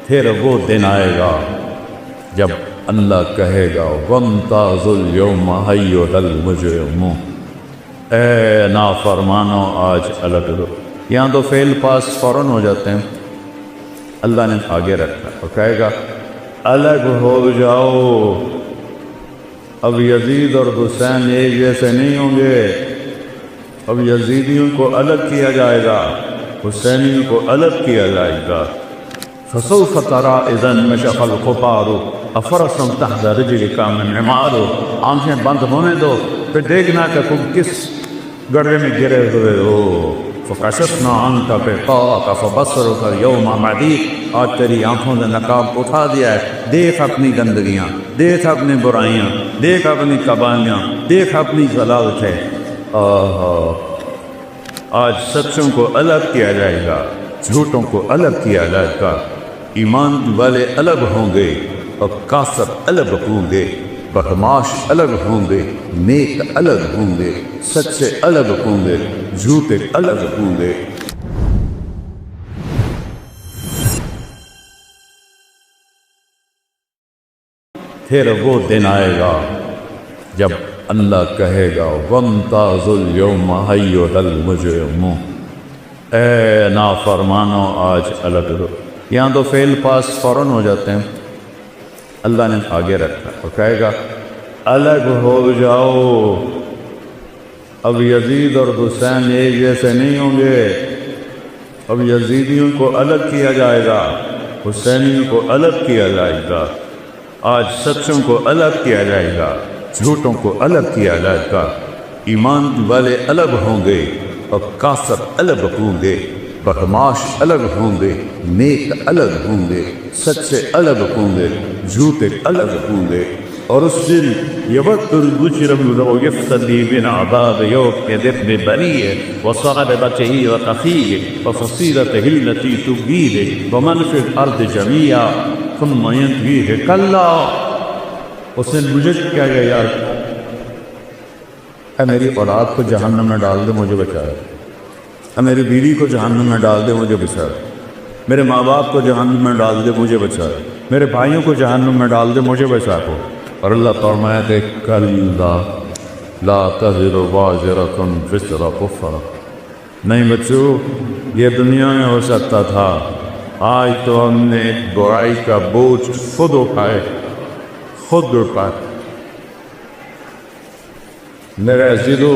پھر وہ دن آئے گا جب اللہ کہے گا وَامْتَازُوا الْيَوْمَ أَيُّهَا الْمُجْرِمُونَ، اے نافرمانو آج الگ ہو۔ یہاں تو فعل پاس فوراً ہو جاتے ہیں، اللہ نے آگے رکھا اور کہے گا الگ ہو جاؤ۔ اب یزید اور حسین ایک جیسے نہیں ہوں گے، اب یزیدیوں کو الگ کیا جائے گا، حسینیوں کو الگ کیا جائے گا۔ فسوف ترى اذا انكشف الغبار افرس تحت رجلك من عمار، آنکھیں بند ہونے دو پھر دیکھنا کہ تم کس گڑھے میں گرے ہوئے ہو۔ فکشفنا عنك غطاءك فبصرك اليوم حديد، آج تیری آنکھوں نے نقاب اٹھا دیا ہے، دیکھ اپنی گندگیاں، دیکھ اپنی برائیاں، دیکھ اپنی قباحیاں، دیکھ اپنی ضلالتیں۔ آج سچوں کو الگ کیا جائے گا، جھوٹوں کو الگ کیا جائے گا، ایمان والے الگ ہوں گے اور کافر الگ ہوں گے، بدماش الگ ہوں گے، نیک الگ ہوں گے، سچے الگ ہوں گے، جھوٹے الگ ہوں گے۔ پھر وہ دن آئے گا جب اللہ کہے گا وَامْتَازُوا الْيَوْمَ أَيُّهَا الْمُجْرِمُونَ، اے نافرمانو آج الگ ہو۔ یہاں تو فعل پاس فوراً ہو جاتے ہیں، اللہ نے آگے رکھا اور کہے گا الگ ہو جاؤ۔ اب یزید اور حسین ایک جیسے نہیں ہوں گے، اب یزیدیوں کو الگ کیا جائے گا، حسینیوں کو الگ کیا جائے گا۔ آج سچوں کو الگ کیا جائے گا، جھوٹوں کو الگ کیا جائے گا، ایمان والے الگ ہوں گے اور کافر الگ ہوں گے، بدماش الگ ہوں گے، نیک الگ ہوں گے، سچے الگ ہوں گے، جھوٹے الگ ہوں گے۔ اور اس دن یود المجرم لو یفتدی من عذاب یومئذ ببنیہ وصاحبتہ وأخیہ وفصیلتہ التی تؤویہ ومن فی الارض جمیعا ثم ینجیہ کلا۔ اس نے مجھے کیا گیا یار، اے میری اولاد کو جہنم میں ڈال دے مجھے بچا، اے میری بیوی کو جہنم میں ڈال دے مجھے بچا، میرے ماں باپ کو جہنم میں ڈال دے مجھے بچا، میرے بھائیوں کو جہنم میں ڈال دے مجھے بچا کو۔ اور اللہ فرمایا کہ کلا لا تزر وازرۃ وزر اخرى، نہیں بچو یہ دنیا میں ہو سکتا تھا، آج تو ہم نے برائی کا بوجھ خود اٹھائے، خود اٹھائے۔ میرے عزیزو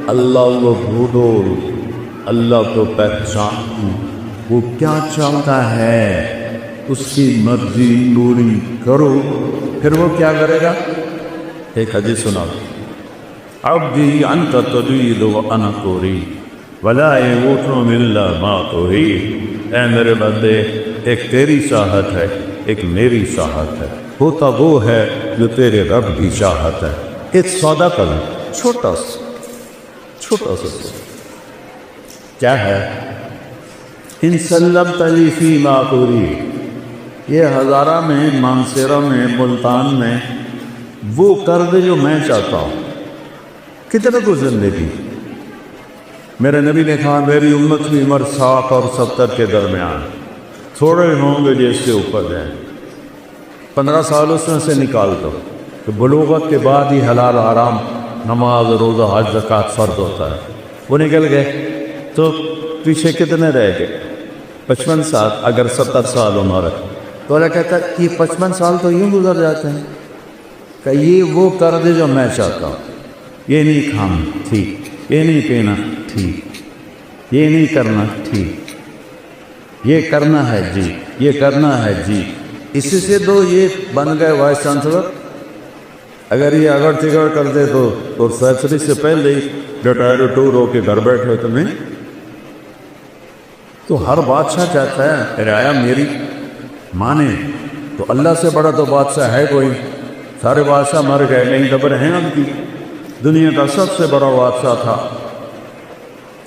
اللہ کو بھولو، اللہ کو پہچانو، وہ کیا چاہتا ہے اس کی مرضی پوری کرو، پھر وہ کیا کرے گا۔ ایک حدیث سنا، عبدی انت ترید وانا ارید ولا یموت الا ما ترید، اے میرے بندے ایک تیری چاہت ہے ایک میری چاہت ہے، ہوتا وہ ہے جو تیرے رب کی چاہت ہے۔ ایک سودا کرو، چھوٹا سا کیا ہے، ان سلمت لی فیما ترید، یہ ہزارہ میں، مانسیرہ میں، ملتان میں وہ کر دے جو میں چاہتا ہوں۔ کتنے کو زندگی، میرے نبی نے کہا میری امت کی عمر 60 اور 70 کے درمیان، تھوڑے ہوں گے جس سے اوپر جائیں، 15 سال اس میں سے نکال دو کہ بلوغت کے بعد ہی حلال حرام، نماز روزہ حج زکوٰۃ فرض ہوتا ہے، وہ نکل گئے تو پیچھے کتنے رہ گئے، 55 سال۔ اگر 70 سال عمر ہے تو اللہ کہتا ہے یہ 55 سال تو یوں گزر جاتے ہیں کہ یہ وہ کر دے جو میں چاہتا ہوں، یہ نہیں کھانا ٹھیک، یہ نہیں پینا ٹھیک، یہ نہیں کرنا ٹھیک، یہ کرنا ہے جی، یہ کرنا ہے جی۔ اسی سے دو یہ بن گئے وائس چانسلر۔ اگر یہ اگر تگڑ کر دے تو فیصلے سے پہلے ہی ڈٹائر ٹور ہو کے گھر بیٹھے تو نہیں۔ تو ہر بادشاہ چاہتا ہے رعایا میری مانے، تو اللہ سے بڑا تو بادشاہ ہے کوئی، سارے بادشاہ مر گئے، نہیں خبر ہیں ان کی۔ دنیا کا سب سے بڑا بادشاہ تھا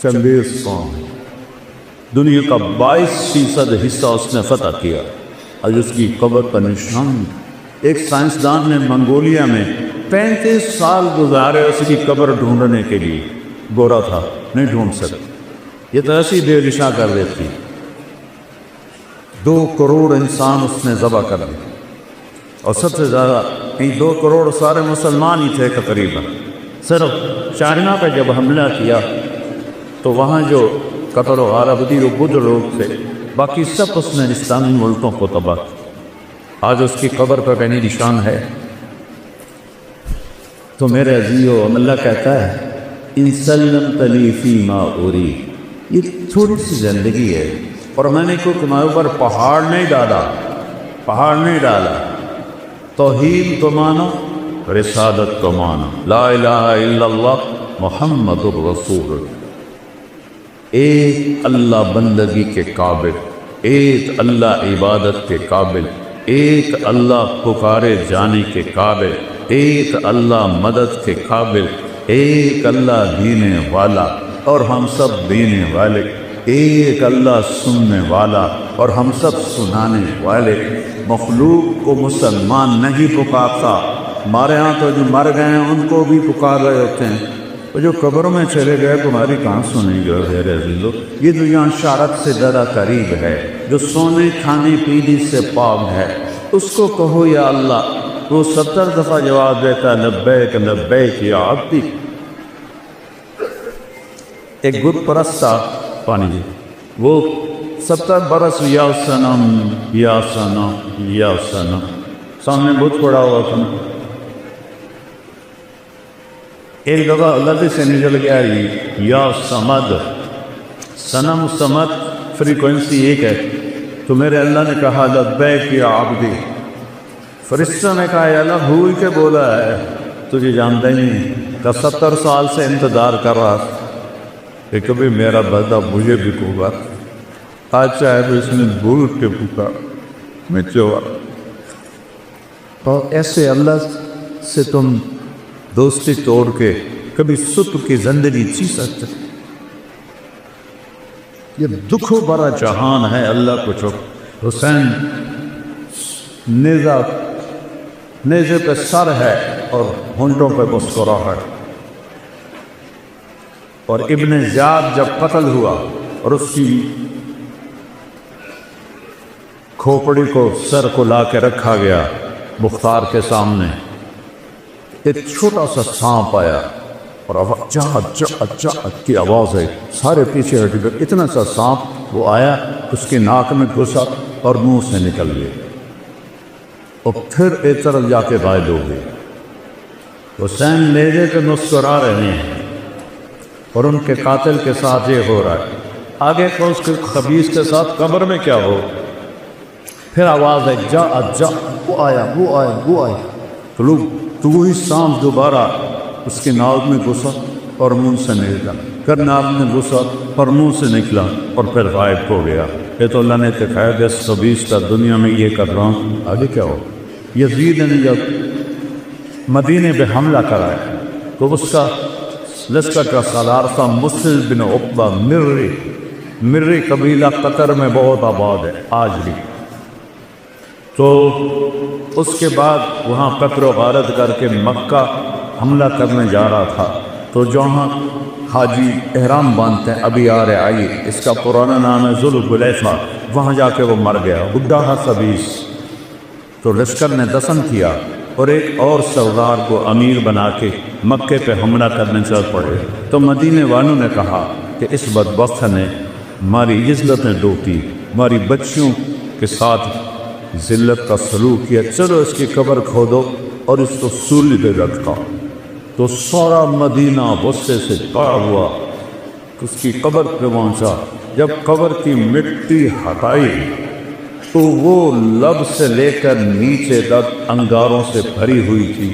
چنگیز خان، دنیا کا 22% حصہ اس نے فتح کیا، آج اس کی قبر کا نشان۔ ایک سائنسدان نے منگولیا میں 35 سال گزارے اس کی قبر ڈھونڈنے کے لیے، گورا تھا نہیں ڈھونڈ سکے، یہ تو ایسی بے نشاں کر دیتی۔ 2 کروڑ انسان اس نے ذبح کر دیے، اور سب سے زیادہ 2 کروڑ سارے مسلمان ہی تھے تقریباً۔ صرف چائنا پہ جب حملہ کیا تو وہاں جو قتل و غارت ہوئی وہ بدھ لوگ تھے، باقی سب اس نے اسلامی ملکوں کو تباہ کیا۔ آج اس کی قبر پہ بینی نشان ہے۔ تو میرے عزیزو، اللہ کہتا ہے ان سلمتنی فیما اوری، یہ تھوڑی سی زندگی ہے، اور میں نے کوئی تمہارے اوپر پہاڑ نہیں ڈالا۔ توحید کو مانو، رسالت کو مانو، لا الہ الا اللہ محمد الرسول اللہ۔ ایک اللہ بندگی کے قابل، ایک اللہ عبادت کے قابل، ایک اللہ پکارے جانے کے قابل، ایک اللہ مدد کے قابل، ایک اللہ دینے والا اور ہم سب دینے والے، ایک اللہ سننے والا اور ہم سب سنانے والے۔ مخلوق کو مسلمان نہیں پکارتا، ہمارے ہاں تو جو مر گئے ہیں ان کو بھی پکار رہے ہوتے ہیں، تو جو قبروں میں چلے گئے تمہاری کہاں سنیں گے؟ میرے عزیزو، یہ دنیا شارت سے زیادہ قریب ہے، جو سونے کھانے پینے سے پاک ہے، اس کو کہو یا اللہ، وہ 70 دفعہ جواب دیتا ہے لبیک لبیک یا عبدی۔ ایک بت پرست تھا پانی جی، وہ 70 برس یا صنم یا صنم یا صنم، سامنے بت پڑا ہوا تھا۔ ایک دفعہ غلطی سے نکل گیا یا سمد، صنم سمد فریکوینسی ایک ہے، تو میرے اللہ نے کہا لبیک یا عبدی۔ فرشتہ نے کہا یا اللہ بھول کے بولا ہے، تجھے جانتا ہی نہیں کہ 70 سال سے انتظار کر رہا کہ کبھی میرا بندہ مجھے بھی پکار، آج چاہے تو اس نے بھول کے پکار میں چوا۔ اور ایسے اللہ سے تم دوستی توڑ کے کبھی ستر کی زندگی جی سکتے؟ یہ دکھوں بڑا جہان ہے، اللہ کو چھوڑ۔ حسین نیزے پہ سر ہے اور ہونٹوں پہ مسکراہٹ۔ اور ابن زیاد جب قتل ہوا اور اس کی کھوپڑی کو سر کو لا کے رکھا گیا مختار کے سامنے، ایک چھوٹا سا سانپ آیا اور چاہت چاہت چاہت کی آواز ہے، سارے پیچھے ہٹ گئے۔ اتنا سا سانپ وہ آیا، اس کی ناک میں گھسا اور منہ سے نکل گیا، اور پھر ایک طرف جا کے غائب ہو گئے۔ حسین نیزے پہ مسکرا رہے ہیں اور ان کے قاتل کے ساتھ یہ ہو رہا ہے، آگے کو اس کے خبیث کے ساتھ قبر میں کیا ہو؟ پھر آواز ہے جا جا، وہ آیا وہ آیا وہ آیا، تو وہی سانپ دوبارہ اس کی ناک میں گھسا اور منہ سے نکلا، پھر ناک میں گھسا اور منہ سے نکلا اور پھر غائب ہو گیا۔ یہ تو اللہ نے دکھایا کہ اس خبیث کا دنیا میں یہ کر رہا ہوں، آگے کیا ہو؟ یزید نے جب مدینے پہ حملہ کرایا تو اس کا لشکر کا سالار تھا مسلم بن عقبہ مری قبیلہ قطر میں بہت آباد ہے آج بھی۔ تو اس کے بعد وہاں قتل و غارت کر کے مکہ حملہ کرنے جا رہا تھا، تو جہاں حاجی احرام باندھتے ہیں ابھی آ رہے آئیے، اس کا پرانا نام ہے ذوالحلیفہ، وہاں جا کے وہ مر گیا، بڈھا خبیث۔ تو لشکر نے دفن کیا اور ایک اور سردار کو امیر بنا کے مکے پہ حملہ کرنے چل پڑے۔ تو مدینے والوں نے کہا کہ اس بدبخت نے ہماری عزتیں ڈوبی، ہماری بچیوں کے ساتھ ذلت کا سلوک کیا، چلو اس کی قبر کھودو اور اس کو سولی پہ رکھا۔ تو سارا مدینہ غصے سے پار ہوا، اس کی قبر پہ پہنچا۔ جب قبر کی مٹی ہٹائی تو وہ لب سے لے کر نیچے تک انگاروں سے بھری ہوئی تھی،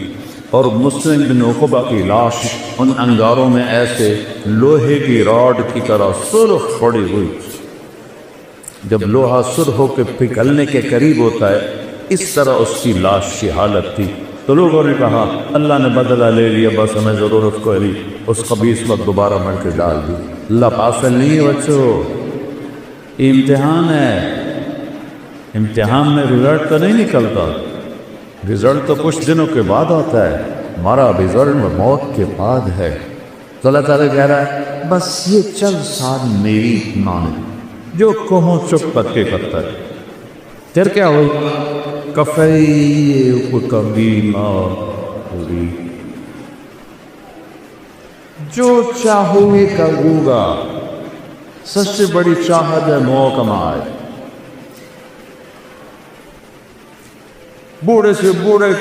اور مسلم بن عقبہ کی لاش ان انگاروں میں ایسے لوہے کی راڈ کی طرح سرخ پڑی ہوئی تھی۔ جب لوہا سرخ ہو کے پگھلنے کے قریب ہوتا ہے، اس طرح اس کی لاش کی حالت تھی۔ تو لوگوں نے کہا اللہ نے بدلہ لے لیا، بس ہمیں ضرورت کو نہیں، اس خبیث وقت دوبارہ مر کے ڈال دی۔ اللہ پاسل نہیں ہے بچوں، امتحان ہے، امتحان میں رزلٹ تو نہیں نکلتا، رزلٹ تو کچھ دنوں کے بعد آتا ہے، ہمارا رزلٹ موت کے بعد ہے۔ تو اللہ تعالیٰ کہہ رہا ہے بس یہ چند سال میری مان، جو کہوں چپ کر کے کرتا ہے، پھر کیا ہوگا؟ کفیک بما ارید، جو چاہو گے کروں گا۔ سب سے بڑی چاہت ہے محکمہ آئے۔ بوڑھے سے بوڑھے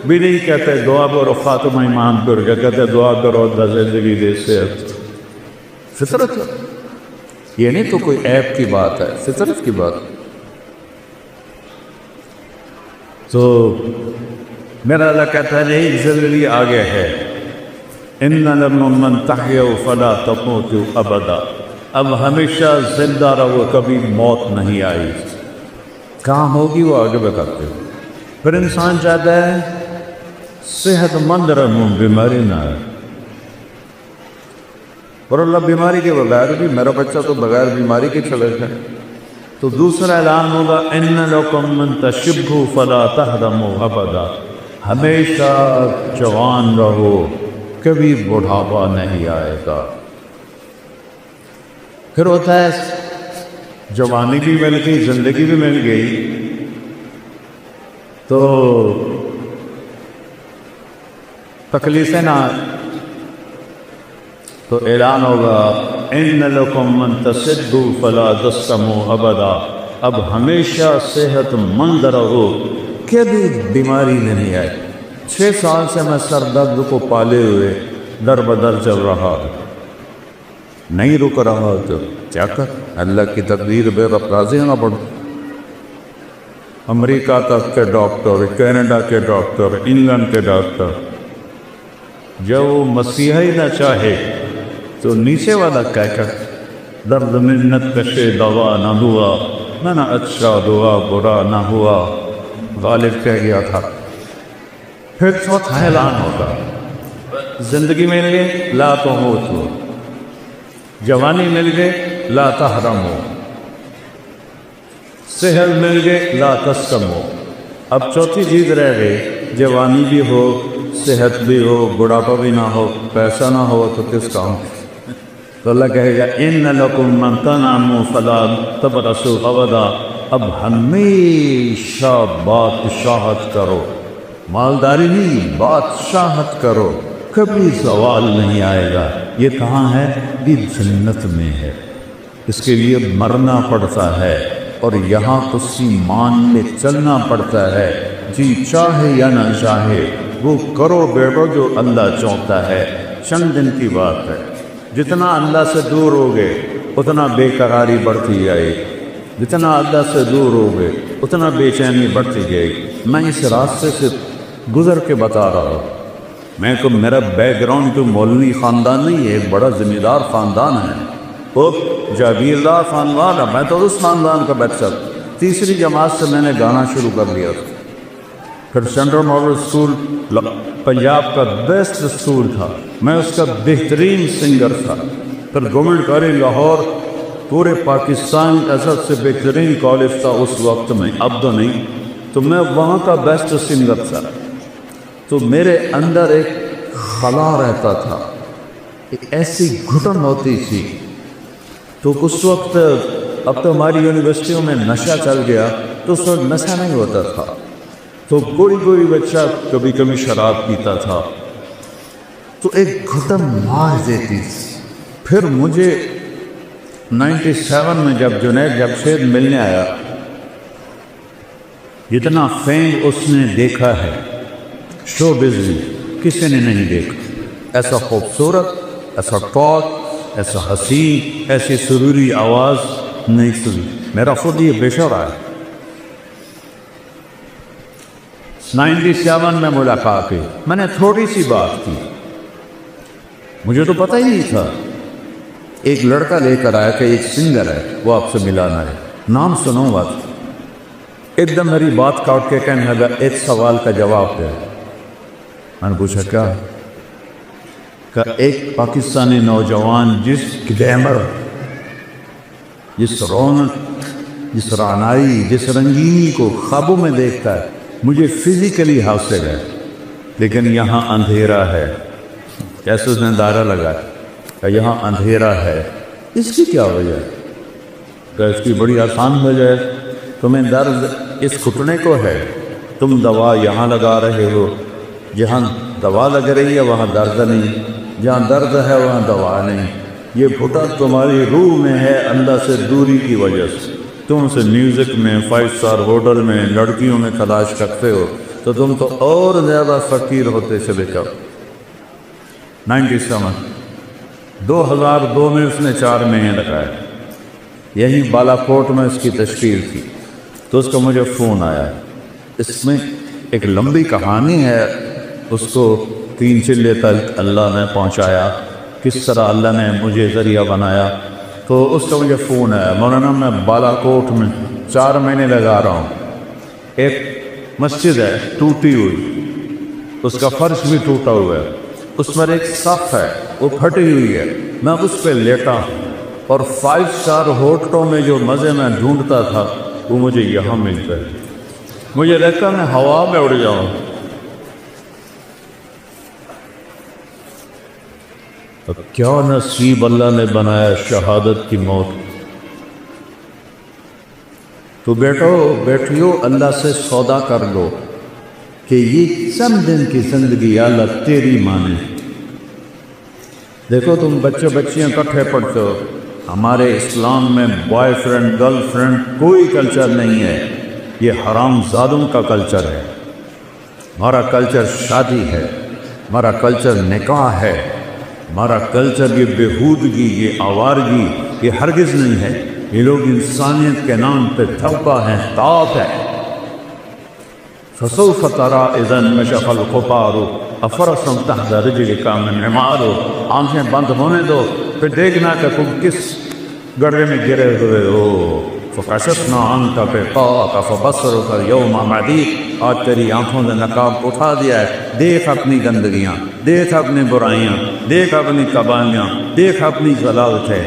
بھی نہیں کہتے دعا کرو خاتمہ ایمان پر، کیا کہتے دعا کرو اللہ زندگی دے صحت۔ فطرت ہے یہ، نہیں تو کوئی عیب کی بات ہے، فطرت کی بات۔ تو میرا اللہ کہتا ہے نہیں، زندگی آگے ہے۔ ان لمن تحیوا فلا تموتوا ابدا، اب ہمیشہ زندہ رہو، کبھی موت نہیں آئی۔ کہاں ہوگی وہ آگے بتاتے ہو۔ پھر انسان چاہتا ہے صحت مند رہوں، بیماری نہ ہے، اور اللہ بیماری کے بغیر بھی، میرا بچہ تو بغیر بیماری کے چلے گئے۔ تو دوسرا اعلان ہوگا ان لکم من تشبوا فلا تحرموا ابدا، ہمیشہ جوان رہو، کبھی بڑھاپا نہیں آئے گا۔ پھر ہوتا ہے جوانی بھی مل گئی، زندگی بھی مل گئی، تو تکلیفیں نہ، تو اعلان ہوگا ان لکم من تصدوا فلا تسقموا ابدا، اب ہمیشہ صحت مند رہو، کبھی بیماری نہیں آئے۔ 6 سال سے میں سر درد کو پالے ہوئے در بدر چل رہا، نہیں رک رہا، تو کیا کر، اللہ کی تقدیر بے رب راضی ہونا پڑ۔ امریکہ تک کے ڈاکٹر، کینیڈا کے ڈاکٹر، انگلینڈ کے ڈاکٹر، جب وہ مسیحی نہ چاہے تو نیچے والا کہہ کر درد منت کشے دوا نہ ہوا، میں نہ اچھا دعا برا نہ ہوا، غالب کہہ گیا تھا۔ پھر چوتھا اعلان ہوگا، زندگی مل گئے لا تموتوا، جوانی مل گئے لا تحرموا، صحت مل گئے لا تسقموا۔ اب چوتھی چیز رہ گئی، جوانی بھی ہو، صحت بھی ہو، بڑھاپا بھی نہ ہو، پیسہ نہ ہو، تو کس کا ہو؟ تو اللہ کہے گا ان لکم من تنعموا فلا تبرسوا ابدا، اب ہمیشہ بادشاہت کرو، مالداری نہیں، بادشاہت کرو، کبھی زوال نہیں آئے گا۔ یہ کہاں ہے؟ یہ جنت میں ہے۔ اس کے لیے مرنا پڑتا ہے، اور یہاں اسی مان میں چلنا پڑتا ہے، جی چاہے یا نہ چاہے وہ کرو بیٹو جو اللہ چاہتا ہے۔ چند دن کی بات ہے، جتنا اللہ سے دور ہوگے اتنا بے قراری بڑھتی جائے گی، جتنا اللہ سے دور ہوگے اتنا بے چینی بڑھتی جائے گی۔ میں اس راستے سے گزر کے بتا رہا ہوں، میں کو میرا بیک گراؤنڈ تو مولوی خاندان نہیں ہے، ایک بڑا ذمہ دار خاندان ہے، وہ جاگیردار خاندان ہے، میں تو اس خاندان کا بچہ۔ تیسری جماعت سے میں نے گانا شروع کر دیا تھا، پھر سینٹرل ماڈل اسکول پنجاب کا بیسٹ اسکول تھا، میں اس کا بہترین سنگر تھا، پھر گورنمنٹ کالج لاہور پورے پاکستان کا سب سے بہترین کالج تھا اس وقت میں، اب تو نہیں، تو میں وہاں کا بیسٹ سنگر تھا۔ تو میرے اندر ایک خلا رہتا تھا، ایک ایسی گھٹن ہوتی تھی، تو اس وقت، اب تو ہماری یونیورسٹیوں میں نشہ چل گیا، تو اس وقت نشہ نہیں ہوتا تھا، تو کوئی بچہ کبھی کبھی شراب پیتا تھا، تو ایک گھٹن مار دیتی تھی۔ پھر مجھے 97 میں جب جنید جمشید ملنے آیا، جتنا فیم اس نے دیکھا ہے شو بزنس کسی نے نہیں دیکھا، ایسا خوبصورت، ایسا ٹاک، ایسا حسین، ایسی سروری آواز نہیں سنی۔ میرا خود یہ بشر ہے۔ 97 میں ملاقات کی، میں نے تھوڑی سی بات کی، مجھے تو پتہ ہی نہیں تھا۔ ایک لڑکا لے کر آیا کہ ایک سنگر ہے، وہ آپ سے ملانا ہے، نام سنوں گا۔ ایک دم میری بات کاٹ کے کہنے لگا ایک سوال کا جواب دے۔ میں نے پوچھا کیا؟ کہ ایک پاکستانی نوجوان جس گلیمر، جس رونق، جس رعنائی، جس رنگینی کو خوابوں میں دیکھتا ہے، مجھے فزیکلی حاصل ہے، لیکن یہاں اندھیرا ہے۔ کیسے اس نے دائرہ لگایا کہ یہاں اندھیرا ہے، اس کی کیا وجہ ہے؟ کہ اس کی بڑی آسان وجہ ہے، تمہیں اس گھٹنے کو ہے، تم دوا یہاں لگا رہے ہو، جہاں دوا لگ رہی ہے وہاں درد نہیں، جہاں درد ہے وہاں دوا نہیں۔ یہ گھٹا تمہاری روح میں ہے اللہ سے دوری کی وجہ سے۔ تم سے میوزک میں، 5 اسٹار ہوٹل میں، لڑکیوں میں تلاش کرتے ہو تو تم تو اور زیادہ فقیر ہوتے چلے جاؤ۔ 97 2002 میں اس نے 4 مہینے لگائے، یہی بالا کوٹ میں اس کی تشکیل تھی، تو اس کا مجھے فون آیا۔ اس میں ایک لمبی کہانی ہے، اس کو 3 چلے تک اللہ نے پہنچایا، کس طرح اللہ نے مجھے ذریعہ بنایا۔ تو اس کا مجھے فون آیا، مولانا میں بالا کوٹ میں 4 مہینے لگا رہا ہوں، ایک مسجد ہے ٹوٹی ہوئی، اس کا فرش بھی ٹوٹا ہوا ہے، اس پر ایک صف ہے وہ پھٹی ہوئی ہے، میں اس پہ لیٹا ہوں، اور 5 اسٹار ہوٹلوں میں جو مزے میں ڈھونڈتا تھا وہ مجھے یہاں ملتا ہے۔ مجھے لگتا ہے میں ہوا میں اڑ جاؤں۔ کیا نصیب اللہ نے بنایا شہادت کی موت۔ تو بیٹھیو اللہ سے سودا کر لو کہ یہ چند دن کی زندگی اللہ تیری مانے۔ دیکھو تم بچیاں کٹھے پڑھتے ہو، ہمارے اسلام میں بوائے فرینڈ گرل فرینڈ کوئی کلچر نہیں ہے، یہ حرام زادوں کا کلچر ہے۔ ہمارا کلچر شادی ہے، ہمارا کلچر نکاح ہے، ہمارا کلچر یہ بےہودگی، یہ آوارگی یہ ہرگز نہیں ہے۔ یہ لوگ انسانیت کے نام پہ دھوکہ ہیں، طاق ہے۔ فسوف ترى اذا انکشف الغبار افرسا تحت رجلک من عمار۔ آنکھیں بند ہونے دو پھر دیکھنا کہ تم کس گڑھے میں گرے ہوئے ہو۔ فکشفنا عنک غطاءک فبصرک اليوم حدید۔ آج تیری آنکھوں نے نقاب اٹھا دیا ہے، دیکھ اپنی گندگیاں، دیکھ اپنی برائیاں، دیکھ اپنی قباحیاں، دیکھ اپنی ضلالتیں۔